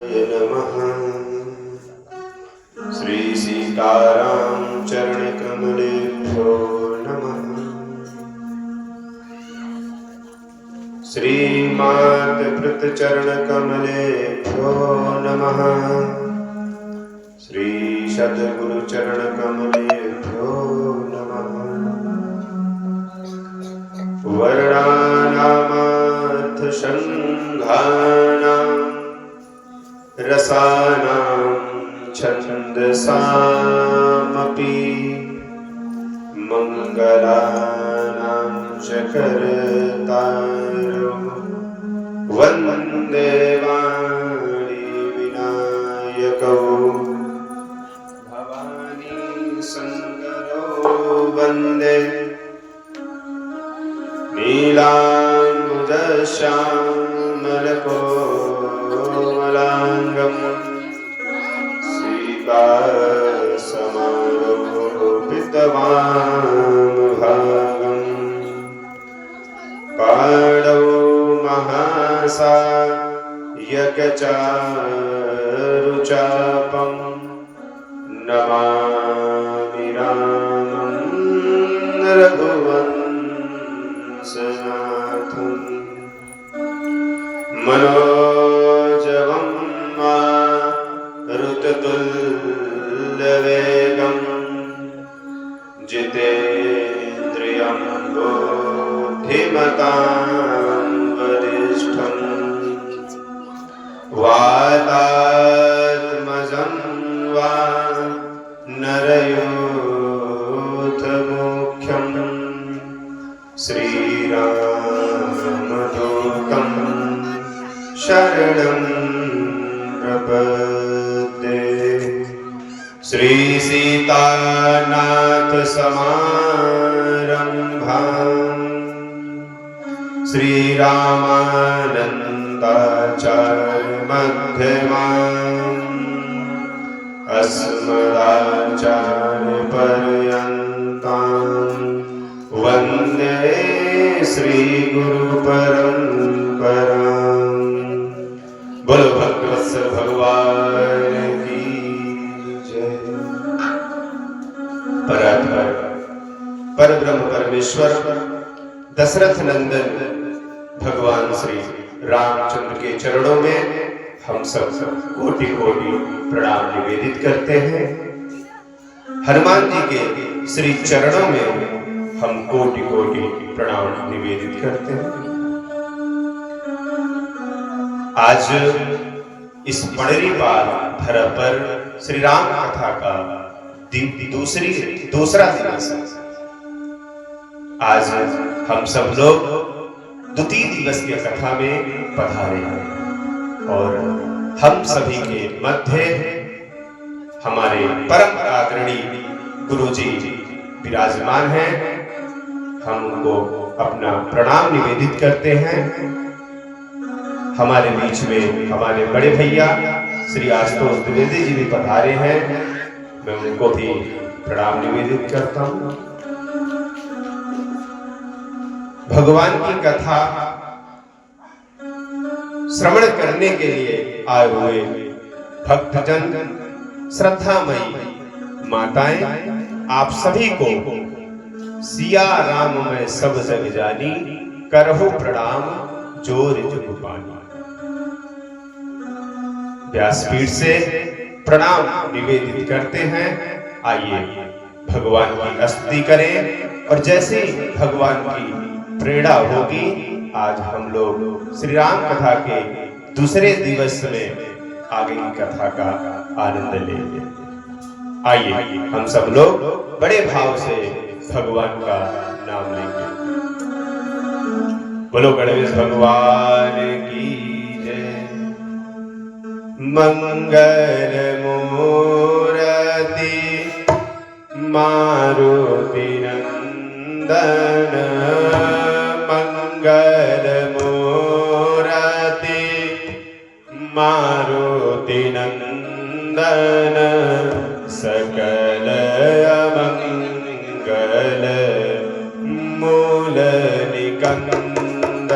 नमः। श्री सीताराम चरण कमलेभ्यो नमः। श्रीमात कृत चरण कमलेभ्यो नमः। श्री सद्गुरु चरण कमलेभ्यो नमः। वर्णानामर्थ संघानां रसानां छन्दसामपि मंगलानां शकरतारं वन्दे वाणी विनायकौ भवानी शंकरो वन्दे नीलाम्बुजश्यामलकोमलाङ्गं सीतासमारोपितवामभागं पाणौ महासायकचारुचापं नमामि रामं रघुवंशनाथं मनोजवं मारुततुल्यवेगं जितेन्द्रियं बुद्धिमतां वरिष्ठं वातात्मजं वानरयूथमुख्यं श्रीरामदूतं शरणं प्रपद्ये। श्रीसीतानाथसमारम्भां श्रीरामानन्दाचार्यमध्यमाम् अस्मदाचार्यपर्यन्तां वन्दे श्रीगुरुपरम्परां। बोलो भक्तवत्सल भगवान की जय। परात्पर परब्रह्म परमेश्वर दशरथ नंदन भगवान श्री रामचंद्र के चरणों में हम सब कोटि कोटि प्रणाम निवेदित करते हैं। हनुमान जी के श्री चरणों में हम कोटि कोटि प्रणाम निवेदित करते हैं। आज इस पड़री पार धरा पर श्री राम कथा का दूसरा दिवस है। आज हम सब लोग द्वितीय दिवस की कथा में पधारे हैं और हम सभी के मध्य हमारे परम आदरणीय गुरुजी विराजमान हैं। हम उनको अपना प्रणाम निवेदित करते हैं। हमारे बीच में हमारे बड़े भैया श्री आशुतोष द्विवेदी जी भी पधारे हैं। मैं उनको भी प्रणाम निवेदित करता हूं। भगवान की कथा श्रवण करने के लिए आए हुए भक्तजन, श्रद्धामयी माताएं, आप सभी को सिया राम में सब जग जानी, करहु प्रणाम जोर जुग पानी। व्यासपीठ से प्रणाम निवेदित करते हैं। आइए भगवान की स्तुति करें और जैसे भगवान की प्रेरणा होगी आज हम लोग श्री राम कथा के दूसरे दिवस में आगे की कथा का आनंद लेंगे। आइए हम सब लोग बड़े भाव से भगवान का नाम लेंगे। बोलो गणेश भगवान की जय। मंगल मूर्ति मारुति नंदन, मंगल मूर्ति मारुति नंदन, सकल अमंगल मूल निकंदन,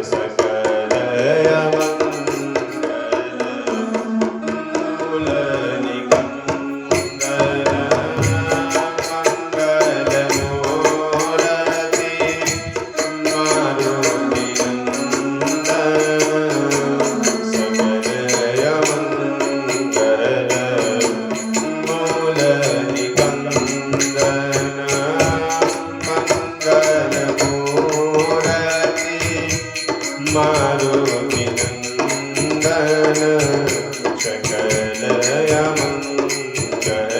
सकल अमंगल सकल अमंगल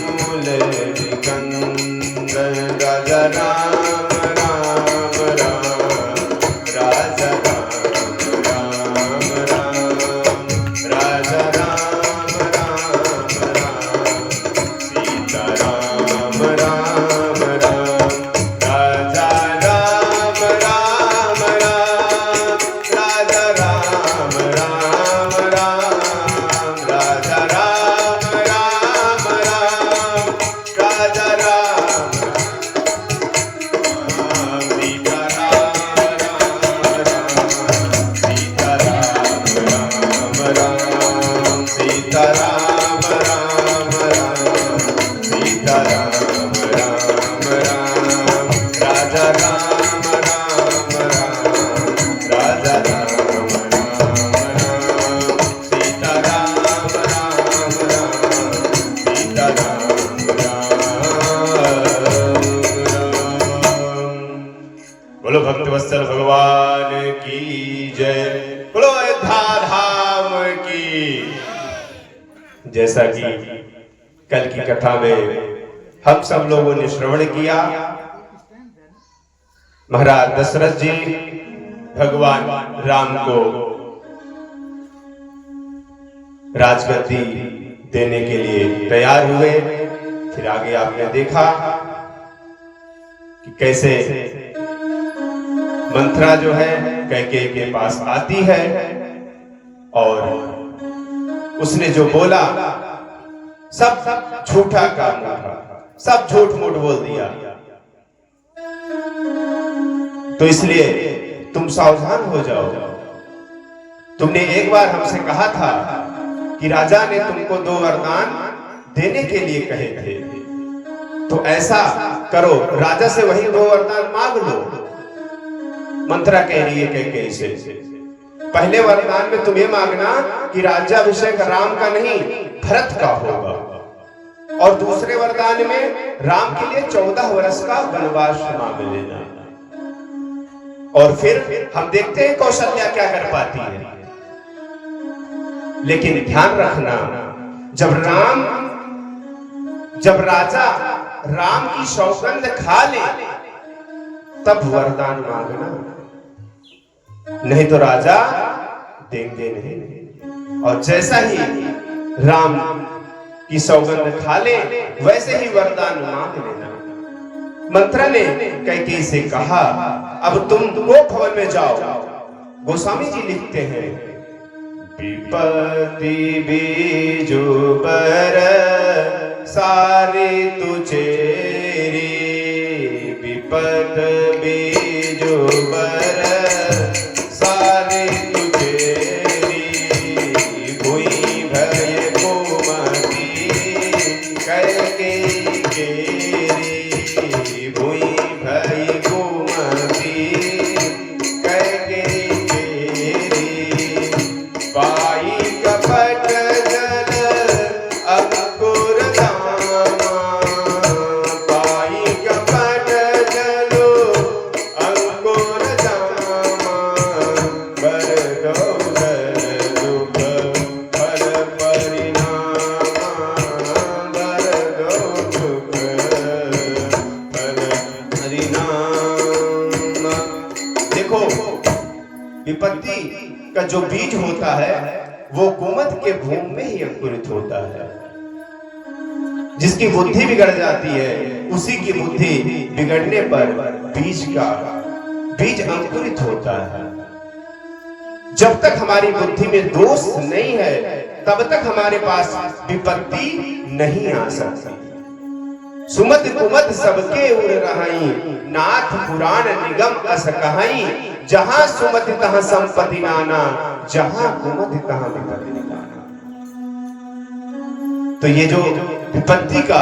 मूल निकंदन। राजा राम राम राम, राजा राम राम राम, राजा राम राम राम, सीता राम राम राम, राजा राम राम राम, राजा राम राम राम, राजा राम राम राम, राजा राम सीता राम राम, सीता राम राम राम, सीता राम राम राम, राजा राम राम राम, राजा राम राम राम, सीता राम राम राम, सीता राम राम। बोलो भक्तवत्सल भगवान की जय, बोलो अयोध्या धाम की। जैसा कि कल की कथा में हम सब लोगों ने श्रवण किया, महाराज दशरथ जी भगवान राम को राजगद्दी देने के लिए तैयार हुए। फिर आगे आपने देखा कि कैसे मंथरा जो है कैकेयी के पास आती है और उसने जो बोला सब झूठा काम था, सब झूठ मूठ बोल दिया। तो इसलिए तुम सावधान हो जाओ। तुमने एक बार हमसे कहा था कि राजा ने तुमको 2 वरदान देने के लिए कहे थे, तो ऐसा करो, राजा से वही 2 वरदान मांग लो। मंत्रा कह रही है कैकेयी से, पहले वरदान में तुम्हें मांगना कि राज्याभिषेक राम का नहीं भरत का होगा, और दूसरे वरदान में राम के लिए 14 वर्ष का वनवास मांग लेना। और फिर हम देखते हैं कौशल्या क्या कर पाती है। लेकिन ध्यान रखना, जब राजा राम की सौगंध खा ले तब वरदान मांगना, नहीं तो राजा देंगे नहीं। और जैसा ही राम की सौगंध खा ले वैसे ही वरदान मांग लेना। मंत्रा ने कैकेयी से कहा, अब तुम गोप भवन में जाओ। गोस्वामी जी लिखते हैं, विपत्ति बीजु पर सारे तुझेरी, विपत बीजु पर सारे तुझेरी, भुई भय कोमति कैकेयी केरी, भुई भय कोमति कैकेयी केरी, पाई कपट जल अंकुर दामा, पाई कपट जलो अंकुर दामा, बर गौदर दुख फल परिणामा, बर गौ दुख फल परिणामा। देखो, विपत्ति का जो बीज होता है वो गोमत के भूमि में ही अंकुरित होता है। जिसकी बुद्धि बिगड़ जाती है उसी की बुद्धि बिगड़ने पर बीज अंकुरित होता है। जब तक हमारी बुद्धि में दोष नहीं है तब तक हमारे पास विपत्ति नहीं आ सकती। सुमत कुमत सबके उड़ रहाई, नाथ पुराण निगम अस कहाई, जहां सुमति तहां संपत्ति नाना, जहां कुमति तहां विपत्ति नाना। तो ये जो विपत्ति का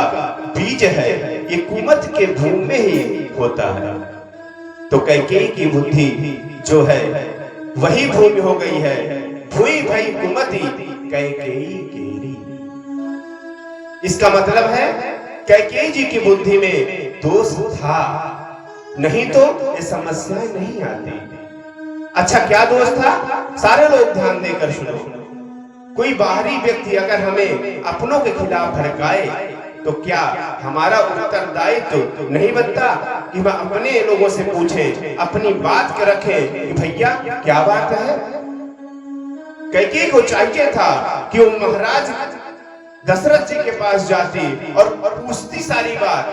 बीज है ये कुमत के भूमि में ही होता है। तो कैकेयी की बुद्धि जो है वही भूमि हो गई है, भूई भई कुमति कैकेयी केरी। इसका मतलब है कैकेयी जी की बुद्धि में दोष था, नहीं तो ये समस्याएं नहीं आती। अच्छा, क्या दोष था? सारे लोग ध्यान देकर सुनो। कोई बाहरी व्यक्ति अगर हमें अपनों के खिलाफ भड़काए तो क्या हमारा उत्तरदायित्व तो नहीं बनता कि वह अपने लोगों से पूछे, अपनी बात के रखे कि भैया क्या बात है? कैकेयी को चाहिए था कि वो महाराज दशरथ जी के पास जाती और पूछती सारी बात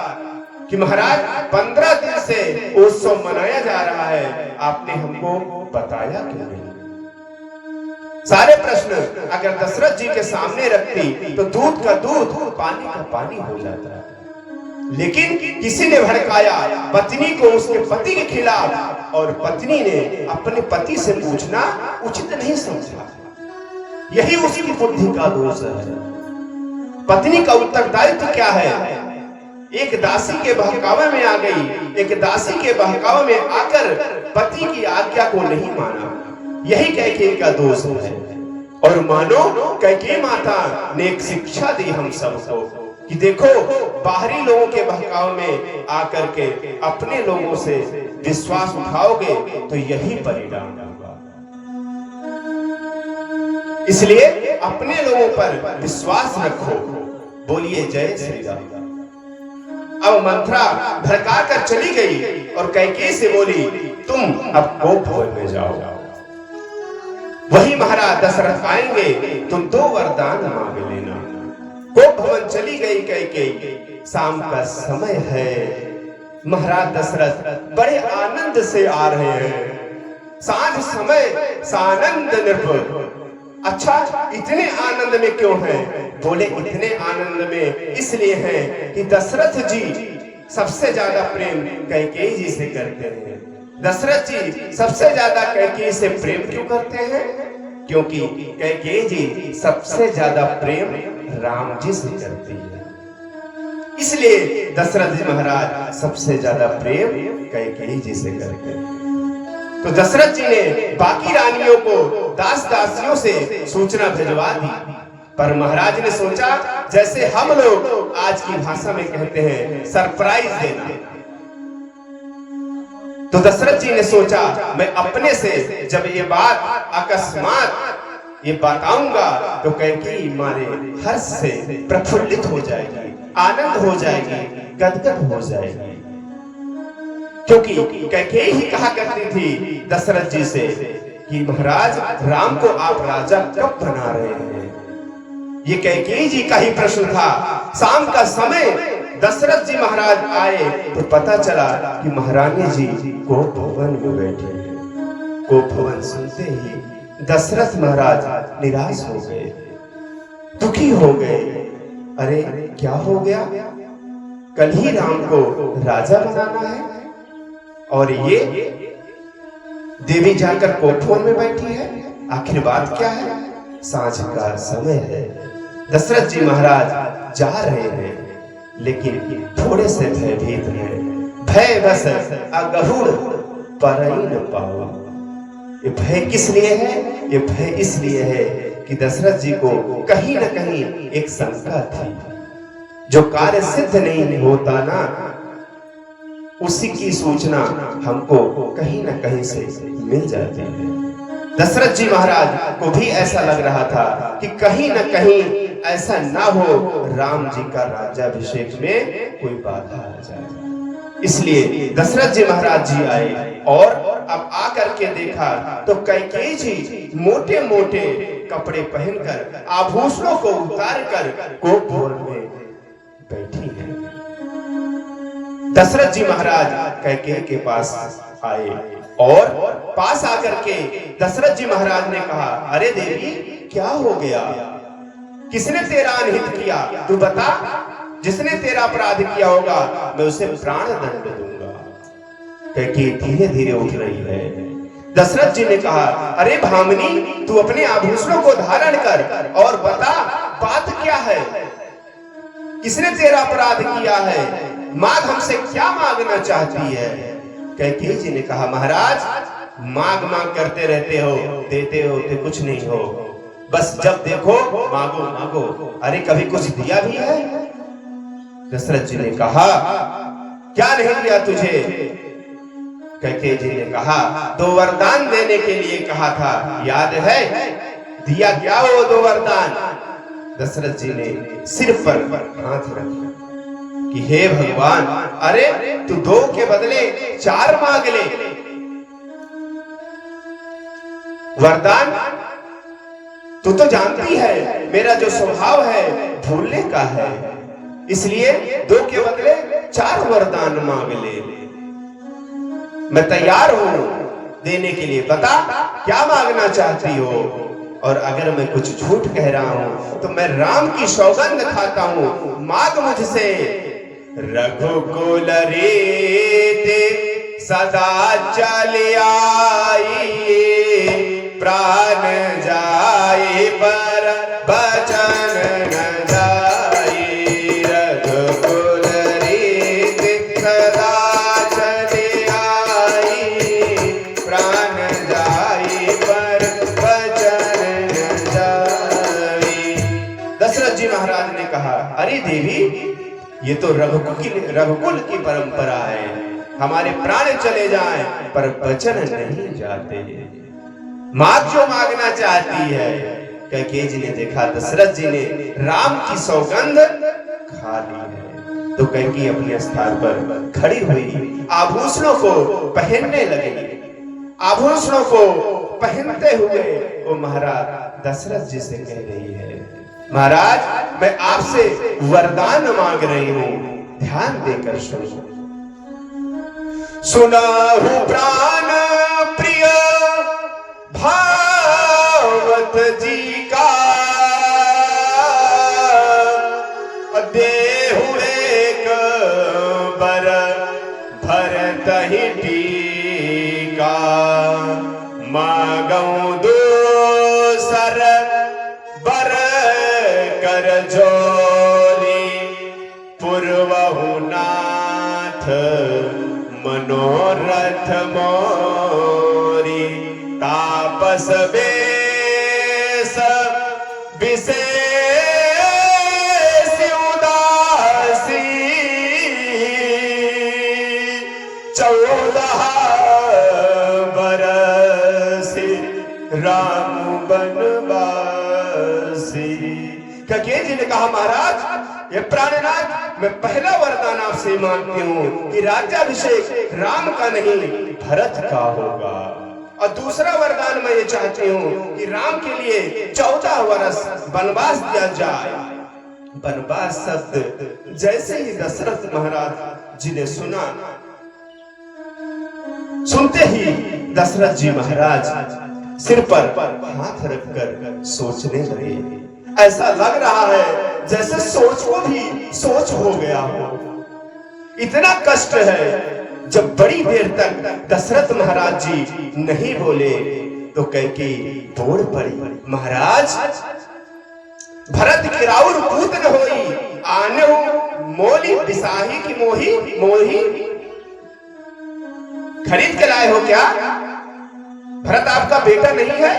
कि महाराज 15 दिन से उत्सव मनाया जा रहा है, आपने हमको बताया क्यों नहीं? सारे प्रश्न अगर दशरथ जी के सामने रखती तो दूध का दूध, पानी का पानी हो जाता। लेकिन किसी ने भड़काया पत्नी को उसके पति के खिलाफ, और पत्नी ने अपने पति से पूछना उचित नहीं समझा। यही उसकी बुद्धि का दोष है। पत्नी का उत्तरदायित्व क्या है? एक दासी के बहकावे में आ गई, एक दासी के बहकावे में आकर पति की आज्ञा को नहीं माना। यही कैकेयी का दोष है। और मानो कैकेयी माता ने एक शिक्षा दी हम सबको कि देखो, बाहरी लोगों के बहकाव में आकर के अपने लोगों से विश्वास उठाओगे तो यही परिणाम होगा। इसलिए अपने लोगों पर विश्वास रखो। बोलिए जय श्री राम। अब मंथरा भड़का कर चली गई और कैकेयी से बोली, तुम अब कोप भवन में जाओ, वही महाराज दशरथ आएंगे, तुम 2 वरदान मांग लेना। कोप भवन चली गई कैकेयी। शाम का समय है, महाराज दशरथ बड़े आनंद से आ रहे हैं। सांझ समय सानंद नृप। अच्छा, इतने आनंद में क्यों हैं? बोले इतने आनंद में इसलिए हैं कि दशरथ जी सबसे ज्यादा प्रेम कैकेयी जी से करते हैं। दशरथ जी सबसे ज्यादा कैकेयी से प्रेम क्यों करते हैं? क्योंकि कैकेयी जी सबसे ज्यादा प्रेम राम जी से करती है। इसलिए दशरथ जी महाराज सबसे ज्यादा प्रेम कैकेयी जी से करते हैं। तो दशरथ जी ने बाकी रानियों को, दास दासियों से सूचना भिजवा दी, पर महाराज ने सोचा जैसे हम लोग आज की भाषा में कहते हैं सरप्राइज देना। तो दशरथ जी ने सोचा मैं अपने से जब ये बात अकस्मात ये बताऊंगा तो कैकेयी मारे हर्ष से प्रफुल्लित हो जाएगी, आनंद हो जाएगी, गदगद हो जाएगी। क्योंकि कैकेयी ही कहा करती थी दशरथ जी से कि महाराज राम को आप राजा कब बना रहे हैं? ये कैकेयी जी का ही प्रश्न था। शाम का समय दशरथ जी महाराज आए तो पता चला कि महारानी जी कोप भवन में बैठे हैं। कोप भवन सुनते ही दशरथ महाराज निराश हो गए, दुखी हो गए। अरे क्या हो गया? कल ही राम को राजा बनाना है और ये देवी जाकर कोप भवन में बैठी है। आखिर बात क्या है? सांझ का समय है, दशरथ जी महाराज जा रहे हैं, लेकिन थोड़े से भयभीत हैं। भय बस अगहुड़ परई न पाओ। ये भय किस लिए है? ये भय इसलिए है कि दशरथ जी को कहीं न कहीं एक शंका थी, जो कार्य सिद्ध नहीं होता ना, उसी की सूचना हमको कहीं न कहीं से मिल जाती है। दशरथ जी महाराज को भी ऐसा लग रहा था कि कहीं न कहीं ऐसा ना हो राम जी का राज्याभिषेक में कोई बाधा आ जाए। इसलिए दशरथ जी महाराज जी आए और अब आकर के देखा तो कैकेयी जी मोटे मोटे कपड़े पहनकर, आभूषणों को उतार कर कोप भवन में बैठी है। दशरथ जी महाराज कैकेयी के पास आए और पास आकर के दशरथ जी महाराज ने कहा, अरे देवी क्या हो गया? किसने तेरा अनहित किया? तू बता। जिसने तेरा अपराध किया होगा मैं उसे प्राण दंड दूंगा। कैकेयी धीरे धीरे उठ रही है। दशरथ जी ने कहा, अरे भामिनी तू अपने आभूषणों को धारण कर और बता बात क्या है? किसने तेरा अपराध किया है? मांग हमसे क्या मांगना चाहती है? कैकेयी जी ने कहा, महाराज मांग मांग करते रहते हो, देते हो तो कुछ नहीं हो, बस जब देखो मांगो मांगो। अरे कभी कुछ दिया भी है? दशरथ जी ने कहा, क्या नहीं दिया तुझे? कैकेयी जी ने कहा, 2 वरदान देने के लिए कहा था, याद है? दिया क्या वो 2 वरदान? दशरथ जी ने सिर पर हाथ रखा कि हे भगवान, अरे तू 2 के बदले 4 मांग ले। वरदान तू तो जानती है मेरा जो स्वभाव है भूलने का है, इसलिए 2 के बदले 4 वरदान मांग ले। मैं तैयार हूं देने के लिए, बता क्या मांगना चाहती हो? और अगर मैं कुछ झूठ कह रहा हूं तो मैं राम की सौगंध खाता हूं, मांग मुझसे। रघुकुल रीति सदा चली आई, प्राण जाए पर बचन न जाए। रघुकुल रीति सदा चली आई, प्राण जाए पर बचन न जाए। दशरथ जी महाराज ने कहा, अरे देवी, ये तो रघुकुल की परंपरा है, हमारे प्राण चले जाएं पर वचन नहीं जाते। मांग जो मांगना चाहती है। कैकेयी जी ने देखा दशरथ जी ने राम की सौगंध खा ली है, तो कैकेयी अपने स्थान पर खड़ी हुई, आभूषणों को पहनने लगी। आभूषणों को पहनते हुए वो महाराज दशरथ जी से कह रही है, महाराज, मैं आपसे वरदान मांग रही हूं, ध्यान देकर सुनो। सुनाहु प्राण प्रिय भावत जी का, देहु एक बर भरत ही टीका। मांगऊ दूसर बर कर जोली, पूर्वहु नाथ मनोरथ मोरी। तापस बेस विशेष उदासी, 14 बरस राम बनवासी। कैकेयी जी ने कहा, महाराज, ये प्राणनाथ, मैं पहला वरदान आपसे मांगती हूँ कि राज्याभिषेक राम का नहीं भरत का होगा। और दूसरा वरदान मैं ये चाहती हूँ कि राम के लिए 14 वर्ष वनवास दिया जाए। वनवास शब्द जैसे ही दशरथ महाराज जी ने सुना, सुनते ही दशरथ जी महाराज सिर पर हाथ रखकर सोचने लगे। ऐसा लग रहा है जैसे सोच को भी सोच हो गया हो। इतना कष्ट है, जब बड़ी देर तक दशरथ महाराज जी नहीं बोले तो कैकेयी बोल पड़ी, महाराज, भरत की राउर पूत न होई, आने मोली बिसाही की मोही मोही। खरीद के लाए हो क्या? भरत आपका बेटा नहीं है,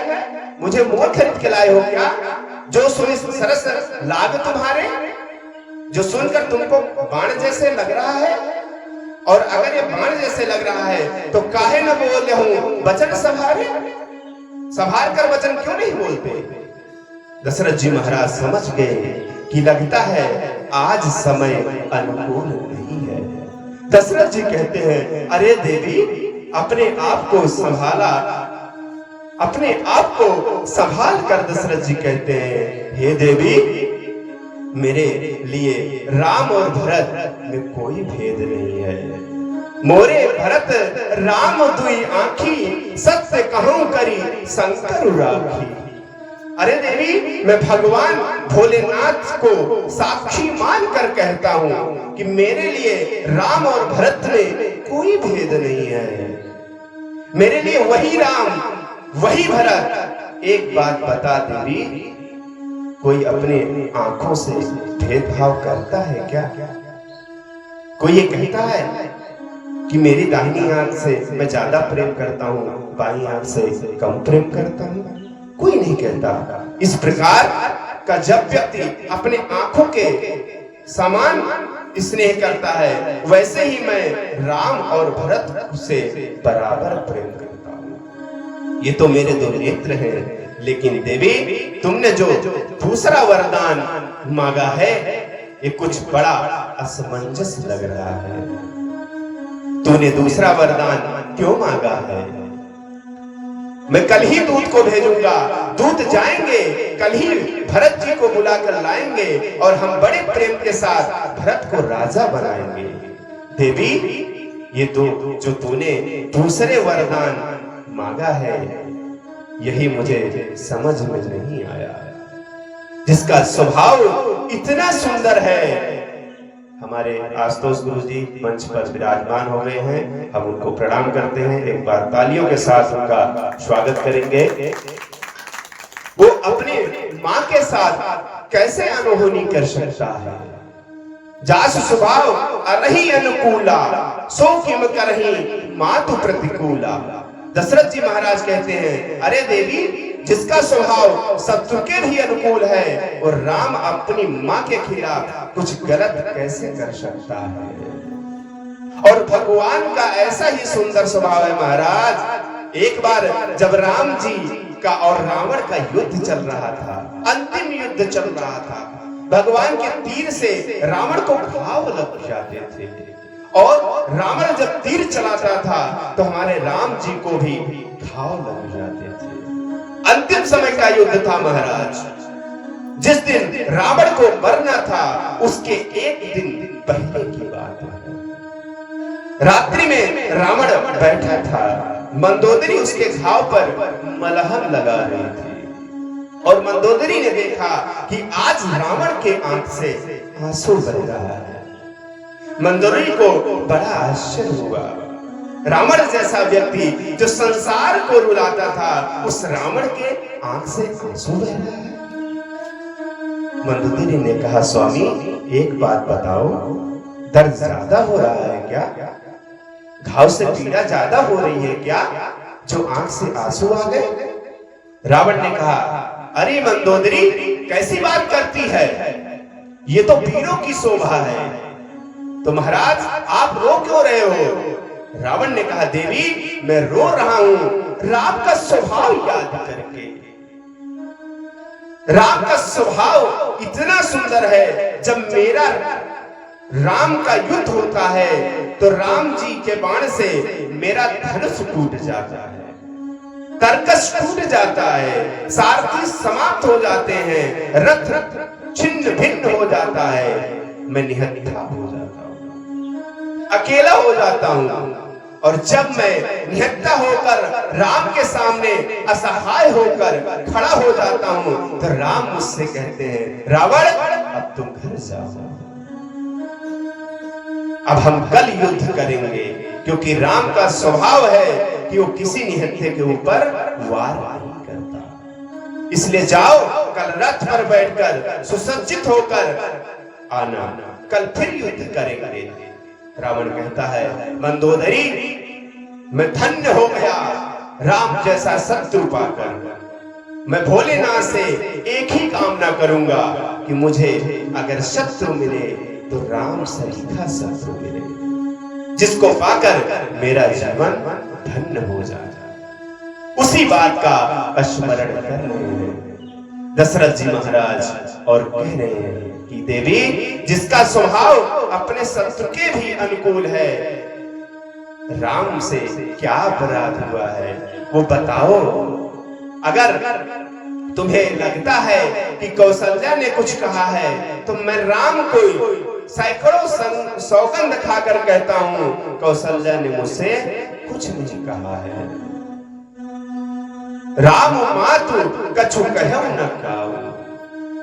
मुझे मोल खरीद के लाए हो क्या? जो सुनी सरस लाग तुम्हारे, जो सुनकर तुमको बाण जैसे लग रहा है, और अगर ये बाण जैसे लग रहा है तो काहे न बोले हूं वचन संभारे, संभाल कर वचन क्यों नहीं बोलते? दशरथ जी महाराज समझ गए कि लगता है आज समय अनुकूल नहीं है। दशरथ जी कहते हैं, अरे देवी, अपने आप को संभाला, अपने आप को संभाल कर दशरथ जी कहते हैं, हे देवी, मेरे लिए राम और भरत में कोई भेद नहीं है। मोरे भरत राम दुई आंखी, सत्य कहूं करी शंकर राखी। अरे देवी, मैं भगवान भोलेनाथ को साक्षी मानकर कहता हूं कि मेरे लिए राम और भरत में कोई भेद नहीं है। मेरे लिए वही राम, वही भरत। एक बात बता देवी, कोई अपने आंखों से भेदभाव करता है क्या? कोई ये कहता है कि मेरी दाहिनी आंख से मैं ज्यादा प्रेम करता हूं, बाईं आंख से कम प्रेम करता हूं? कोई नहीं कहता। इस प्रकार का जब व्यक्ति अपने आंखों के समान स्नेह करता है, वैसे ही मैं राम और भरत से बराबर प्रेम करता हूं। ये तो मेरे दो नेत्र हैं, लेकिन देवी तुमने जो दूसरा वरदान मांगा है ये कुछ बड़ा असमंजस लग रहा है। तूने दूसरा वरदान क्यों मांगा है? मैं कल ही दूत को भेजूंगा, दूत जाएंगे, कल ही भरत जी को बुलाकर लाएंगे और हम बड़े प्रेम के साथ भरत को राजा बनाएंगे। देवी ये तो जो तूने दूसरे वरदान मांगा है यही मुझे समझ में नहीं आया, जिसका स्वभाव इतना सुंदर है। हमारे आशुतोष गुरु जी मंच पर विराजमान हो गए हैं, हम उनको प्रणाम करते हैं। एक बार तालियों के साथ उनका स्वागत करेंगे। वो अपने माँ के साथ कैसे अनहोनी कर सकता है? जास स्वभाव अरही अनुकूला, सो किम करही मातु प्रतिकूला। दशरथ जी महाराज कहते हैं, अरे देवी जिसका स्वभाव शत्रु के भी अनुकूल है और राम अपनी माँ के खिलाफ कुछ गलत कैसे कर सकता है? और भगवान का ऐसा ही सुंदर स्वभाव है महाराज। एक बार जब राम जी का और रावण का युद्ध चल रहा था, अंतिम युद्ध चल रहा था, भगवान के तीर से रावण को घाव लग जाते थे और रावण जब तीर चलाता था तो हमारे राम जी को भी घाव लग जाते थे। अंतिम समय का युद्ध था महाराज। जिस दिन रावण को मरना था उसके एक दिन पहले की बात है। रात्रि में रावण बैठा था, मंदोदरी उसके घाव पर मलहम लगा रही थी और मंदोदरी ने देखा कि आज रावण के आंख से आंसू बह रहा है। मंदोदरी को बड़ा आश्चर्य हुआ। रावण जैसा व्यक्ति जो संसार को रुलाता था, उस रावण के आंख से आंसू बह रहा है। मंदोदरी ने कहा, स्वामी एक बात बताओ, दर्द ज्यादा हो रहा है क्या? घाव से पीड़ा ज्यादा हो रही है क्या, जो आंख से आंसू आ गए? रावण ने कहा, अरे मंदोदरी कैसी बात करती है, ये तो वीरों की शोभा है। तो महाराज आप रो क्यों रहे हो? रावण ने कहा, देवी मैं रो रहा हूं राम का स्वभाव याद करके। राम का स्वभाव इतना सुंदर है, जब मेरा राम का युद्ध होता है तो राम जी के बाण से मेरा धनुष टूट जाता है, तरकस टूट जाता है, सारथी समाप्त हो जाते हैं, रथ छिन्न भिन्न हो जाता है, मैं निहत्था हो जाता हूं, अकेला हो जाता हूं। और जब मैं निहत्था होकर राम के सामने असहाय होकर खड़ा हो जाता हूं तो राम मुझसे कहते हैं, रावण अब तुम घर जाओ, अब हम कल युद्ध करेंगे। क्योंकि राम का स्वभाव है कि वो किसी निहत्थे के ऊपर वार नहीं करता। इसलिए जाओ, कल रथ पर बैठकर सुसज्जित होकर आना, कल फिर युद्ध करेंगे। रावण कहता है, मंदोदरी मैं धन्य हो गया राम जैसा शत्रु पाकर। मैं भोलेनाथ से एक ही कामना करूंगा कि मुझे अगर शत्रु मिले तो राम सरीखा शत्रु मिले, जिसको पाकर मेरा जीवन धन्य हो जाए। उसी बात का स्मरण कर रहे हैं दशरथ जी महाराज और कह रहे हैं कि देवी जिसका स्वभाव अपने शत्रु के भी अनुकूल है, राम से क्या अपराध हुआ है वो बताओ। अगर तुम्हें लगता है कि कौशल्या ने कुछ कहा है तो मैं राम को सैकड़ों सौगंध खाकर कहता हूं, कौशल्या ने मुझसे कुछ नहीं कहा है। राम मातु कछु कहौ न काऊ।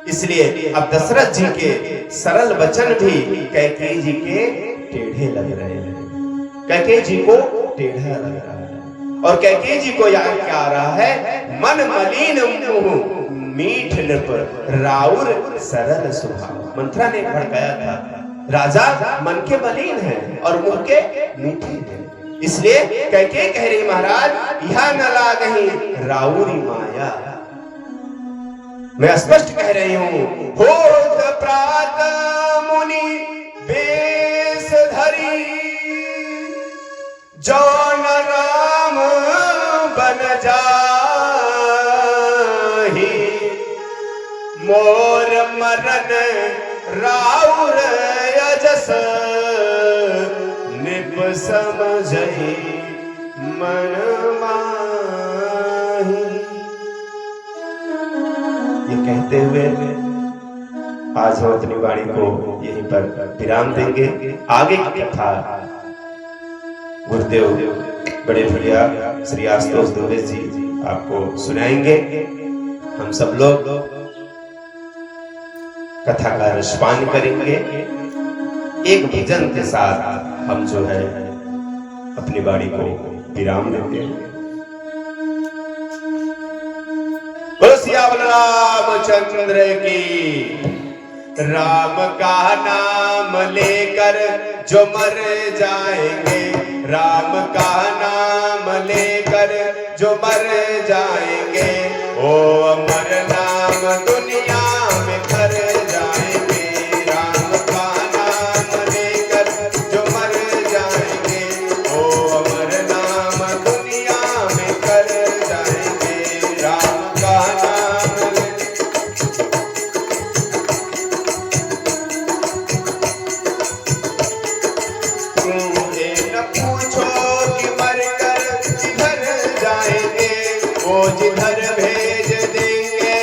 इसलिए अब दशरथ जी के सरल वचन भी कैकेयी जी के टेढ़े लग रहे हैं, कैकेयी जी को टेढ़ा लग रहा है। और कैकेयी जी को याद क्या आ रहा है, मन मलिन मुँह मीठ नृप राउर सरल स्वभाव। मंथरा ने भड़काया था, राजा मन के मलिन है और मुंह के मीठे हैं। इसलिए कैकेयी कह रही, महाराज यह न लागहि राउरी माया। मैं स्पष्ट कह रही हूं, होत प्रात मुनि मोर मरन राउर अजस निप समझई मन माही। ये कहते हुए आज हम अपनी वाणी को यहीं पर विराम देंगे। आगे की कथा गुरुदेव बड़े भैया श्री आशुतोष दुबे जी आपको सुनाएंगे। हम सब लोग कथा का रसपान करेंगे। एक भजन के साथ हम जो है अपनी वाणी को विराम देंगे। बोलो सियावर रामचंद्र की। राम का नाम लेकर जो मर जाएंगे, राम का नाम लेकर जो मर जाएंगे, ओ अमर नाम दुनिया में कर जाएंगे। राम का नाम लेकर जो मर जाएंगे, ओ अमर नाम दुनिया में कर जाएंगे। राम का नाम जिधर भेज देंगे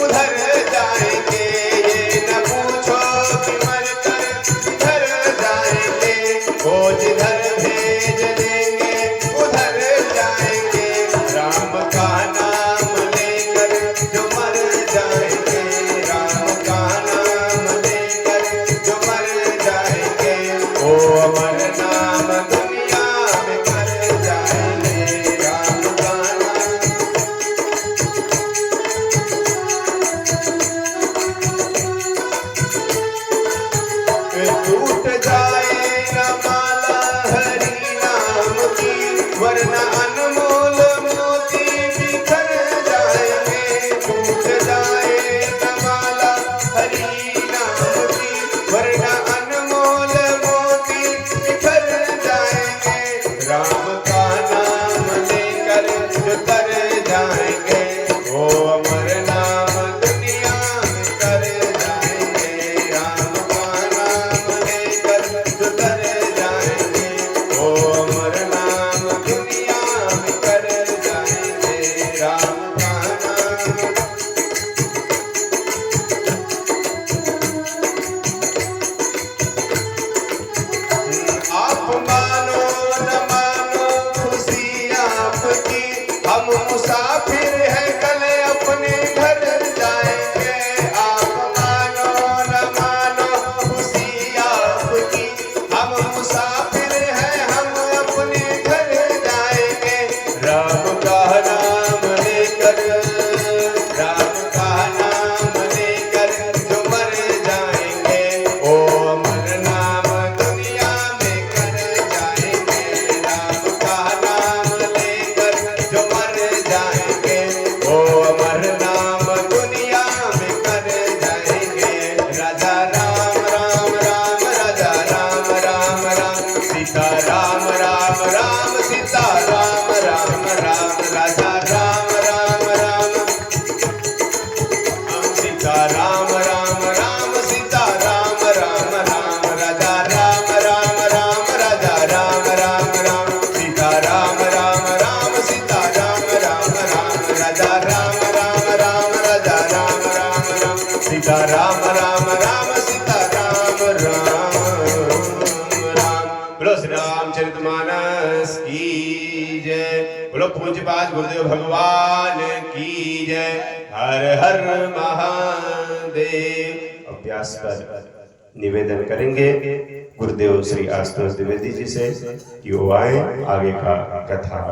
उधर जाएंगे। ये न पूछो कि मर कर किधर जाएंगे, वो जिधर भेज देंगे उधर जाएंगे। राम का नाम लेकर जो मर जाएंगे, राम का नाम लेकर जो मर जाएंगे, वो अमर नाम दुनिया में कर जाएंगे। राम का टूट जाए न माला हरि नाम की, वरना अनमोल मोती बिखर जाएंगे। टूट जाए न माला हरि नाम की, वरना अनमोल मोती बिखर जाएंगे। राम का नाम लेकर जो तर जाएंगे, वो अमर नाम दुनिया में कर जाएंगे। राम का नाम लेकर जो तर जाएंगे, वो अमर नाम दुनिया में कर जाएंगे। राम का नाम आप मानो न मानो खुशी आपकी, हम मुसाफिर हैं कल अपने घर जाएंगे। आप मानो न मानो खुशी आपकी, हम मुसाफिर हैं हम अपने घर जाएंगे। राम का नाम लेकर, राम का नाम लेकर जो मर जाएंगे, ओ अमर नाम दुनिया में कर जाएंगे। राम का नाम लेकर जो मर जाएंगे, ओ अमर नाम दुनिया में कर जाएंगे। राजा राम राम राम, राजा राम राम राम, सीता राम राम राम, सीता राम राम राम, राजा राम राम राम, सीता राम राम राम, सीता राम राम राम, राजा राम राम राम, राजा राम राम राम, सीता राम राम राम, सीता राम राम राम, राजा राम राम राम, राजा राम राम राम, सीता राम राम राम, सीता राम राम राम। बोलो श्री रामचरितमानस की जय। बोलो पूज्यपाद गुरुदेव भगवान की जय। हर हर महादेव। अभ्यास पर निवेदन करेंगे गुरुदेव श्री आशुतोष द्विवेदी जी से कि वो आए आगे का कथा